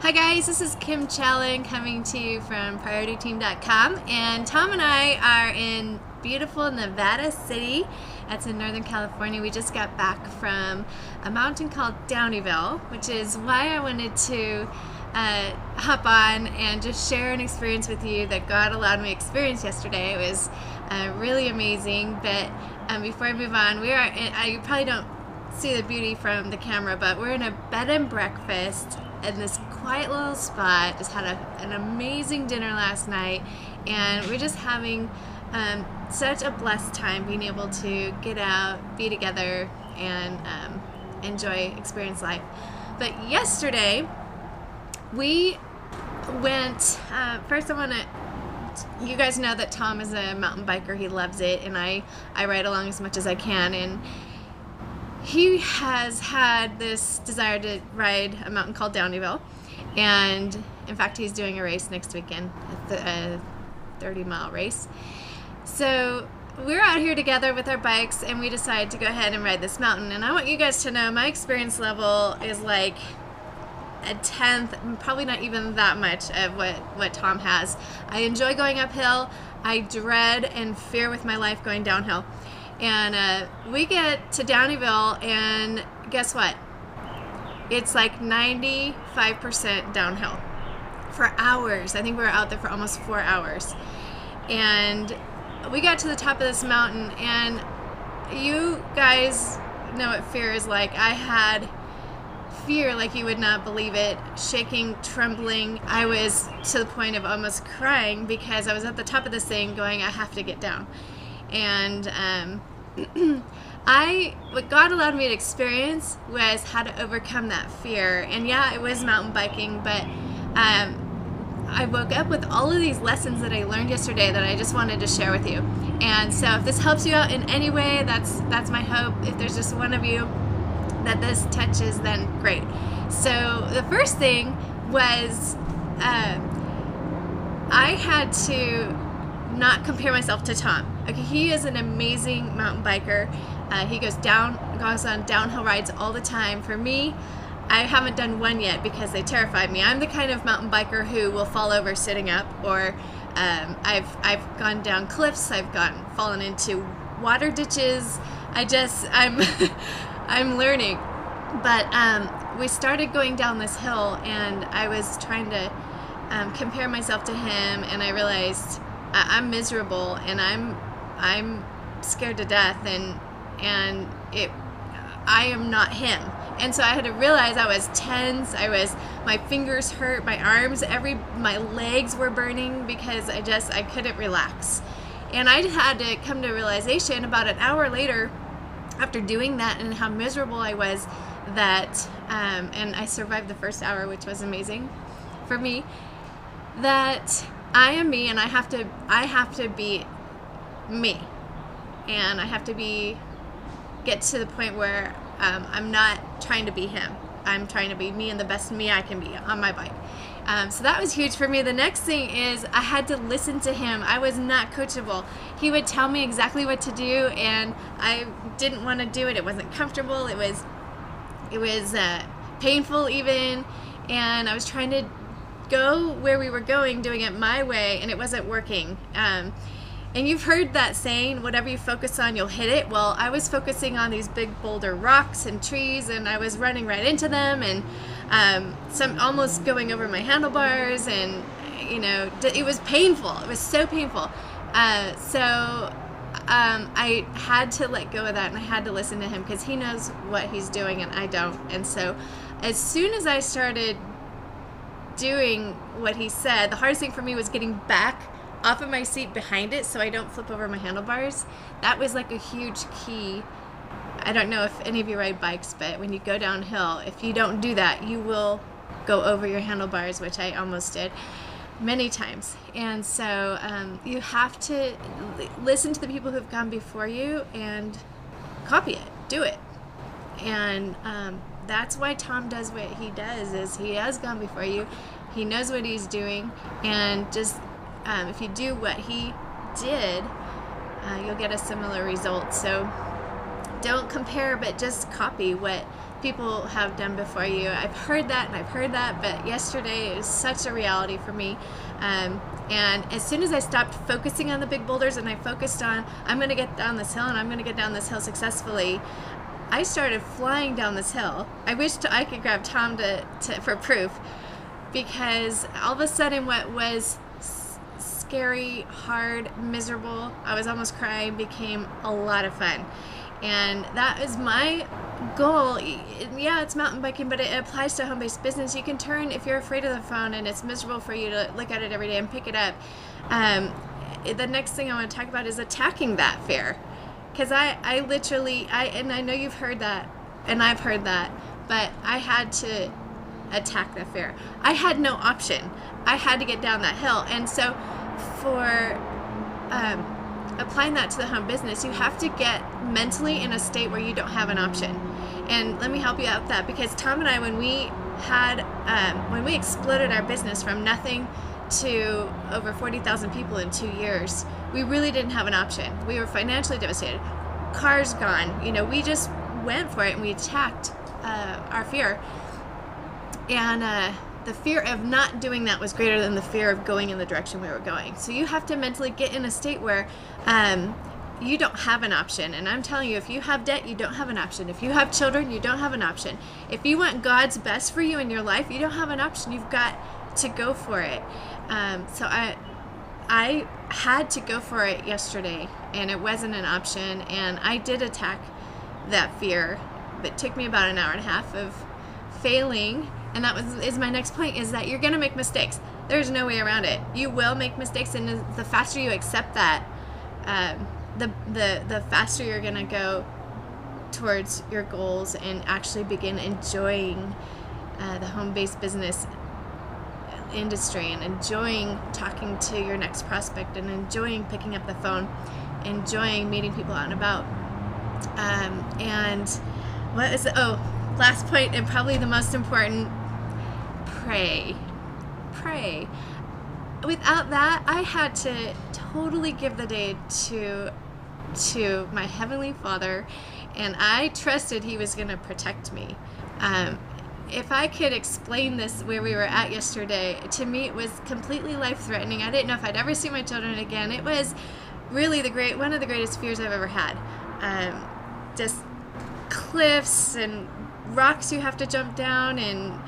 Hi guys, this is Kim Challan coming to you from PriorityTeam.com, and Tom and I are in beautiful Nevada City. That's in Northern California. We just got back from a mountain called Downeyville, which is why I wanted to hop on and just share an experience with you that God allowed me to experience yesterday. It was really amazing, but before I move on, you probably don't see the beauty from the camera, but we're in a bed and breakfast in this quiet little spot. Just had an amazing dinner last night, and we're just having such a blessed time being able to get out, be together, and enjoy, experience life. But yesterday we went, first I want to, you guys know that Tom is a mountain biker. He loves it, and I ride along as much as I can, and he has had this desire to ride a mountain called Downeyville, and in fact he's doing a race next weekend, a 30-mile race. So we're out here together with our bikes, and we decided to go ahead and ride this mountain. And I want you guys to know my experience level is like a tenth, probably not even that much of what Tom has. I enjoy going uphill. I dread and fear with my life going downhill. And we get to Downeyville, and guess what? It's like 95% downhill for hours. I think we were out there for almost 4 hours. And we got to the top of this mountain, and you guys know what fear is like. I had fear like you would not believe it, shaking, trembling. I was to the point of almost crying because I was at the top of this thing going, I have to get down. And what God allowed me to experience was how to overcome that fear. And yeah, it was mountain biking, but I woke up with all of these lessons that I learned yesterday that I just wanted to share with you. And so if this helps you out in any way, that's my hope. If there's just one of you that this touches, then great. So the first thing was I had to not compare myself to Tom. Okay, he is an amazing mountain biker. He goes on downhill rides all the time. For me, I haven't done one yet because they terrified me. I'm the kind of mountain biker who will fall over sitting up, or I've gone down cliffs. I've fallen into water ditches. I'm I'm learning. But we started going down this hill, and I was trying to compare myself to him, and I realized I'm miserable, and I'm scared to death, and I am not him. And so I had to realize I was tense. My fingers hurt, my arms, my legs were burning because I couldn't relax. And I had to come to a realization about an hour later, after doing that, and how miserable I was, that and I survived the first hour, which was amazing for me, that I am me, and I have to be me, and I have to get to the point where I'm not trying to be him. I'm trying to be me, and the best me I can be on my bike. So that was huge for me. The next thing is I had to listen to him. I was not coachable. He would tell me exactly what to do, and I didn't want to do it. It wasn't comfortable. It was painful even, and I was trying to go where we were going, doing it my way, and it wasn't working. And you've heard that saying, whatever you focus on, you'll hit it. Well, I was focusing on these big boulder rocks and trees, and I was running right into them, and some almost going over my handlebars, and it was painful. It was so painful. So I had to let go of that, and I had to listen to him because he knows what he's doing, and I don't. And so as soon as I started doing what he said, the hardest thing for me was getting back off of my seat behind it so I don't flip over my handlebars. That was like a huge key. I don't know if any of you ride bikes, but when you go downhill, if you don't do that, you will go over your handlebars, which I almost did many times. And so you have to listen to the people who have gone before you and copy it, do it. And that's why Tom does what he does, is he has gone before you. He knows what he's doing, and just if you do what he did, you'll get a similar result. So don't compare, but just copy what people have done before you. I've heard that and I've heard that, but yesterday is such a reality for me. And as soon as I stopped focusing on the big boulders and I focused on, I'm going to get down this hill and I'm going to get down this hill successfully, I started flying down this hill. I wish I could grab Tom for proof, because all of a sudden what was scary, hard, miserable, I was almost crying, became a lot of fun. And that is my goal. Yeah, it's mountain biking, but it applies to home-based business. You can turn, if you're afraid of the phone and it's miserable for you to look at it every day and pick it up, the next thing I want to talk about is attacking that fear. Because I literally, and I know you've heard that, and I've heard that, but I had to attack that fear. I had no option. I had to get down that hill. And so for applying that to the home business, you have to get mentally in a state where you don't have an option. And let me help you out with that, because Tom and I, when we exploded our business from nothing to over 40,000 people in 2 years, we really didn't have an option. We were financially devastated. Cars gone. We just went for it and we attacked our fear. And the fear of not doing that was greater than the fear of going in the direction we were going. So you have to mentally get in a state where you don't have an option. And I'm telling you, if you have debt, you don't have an option. If you have children, you don't have an option. If you want God's best for you in your life, you don't have an option. You've got to go for it. So I had to go for it yesterday, and it wasn't an option, and I did attack that fear. It took me about an hour and a half of failing, and that is my next point, is that you're going to make mistakes. There's no way around it. You will make mistakes, and the faster you accept that, the faster you're going to go towards your goals and actually begin enjoying the home-based business industry, and enjoying talking to your next prospect, and enjoying picking up the phone, enjoying meeting people out and about. And what is last point, and probably the most important: pray. Without that, I had to totally give the day to my Heavenly Father, and I trusted He was going to protect me. If I could explain this where we were at yesterday, to me it was completely life-threatening. I didn't know if I'd ever see my children again. It was really one of the greatest fears I've ever had. Just cliffs and rocks you have to jump down, and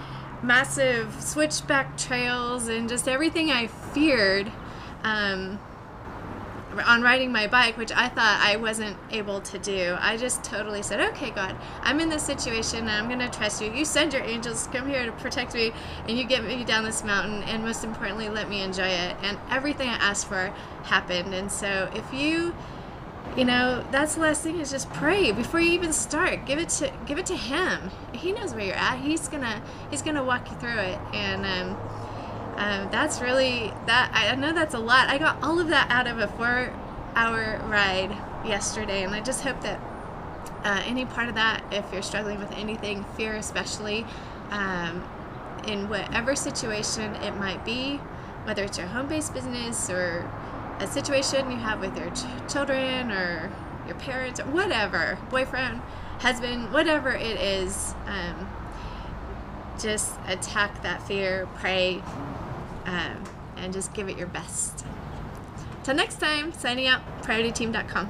massive switchback trails, and just everything I feared on riding my bike, which I thought I wasn't able to do. I just totally said, okay, God, I'm in this situation and I'm going to trust you. You send your angels to come here to protect me, and you get me down this mountain, and most importantly, let me enjoy it. And everything I asked for happened. And so if that's the last thing, is just pray before you even start. Give it to Him. He knows where you're at. He's gonna walk you through it. And that's really that. I know that's a lot. I got all of that out of a 4-hour ride yesterday, and I just hope that any part of that, if you're struggling with anything, fear especially, in whatever situation it might be, whether it's your home-based business or a situation you have with your children or your parents or whatever, boyfriend, husband, whatever it is, just attack that fear, pray, and just give it your best. Till next time, signing out, PriorityTeam.com.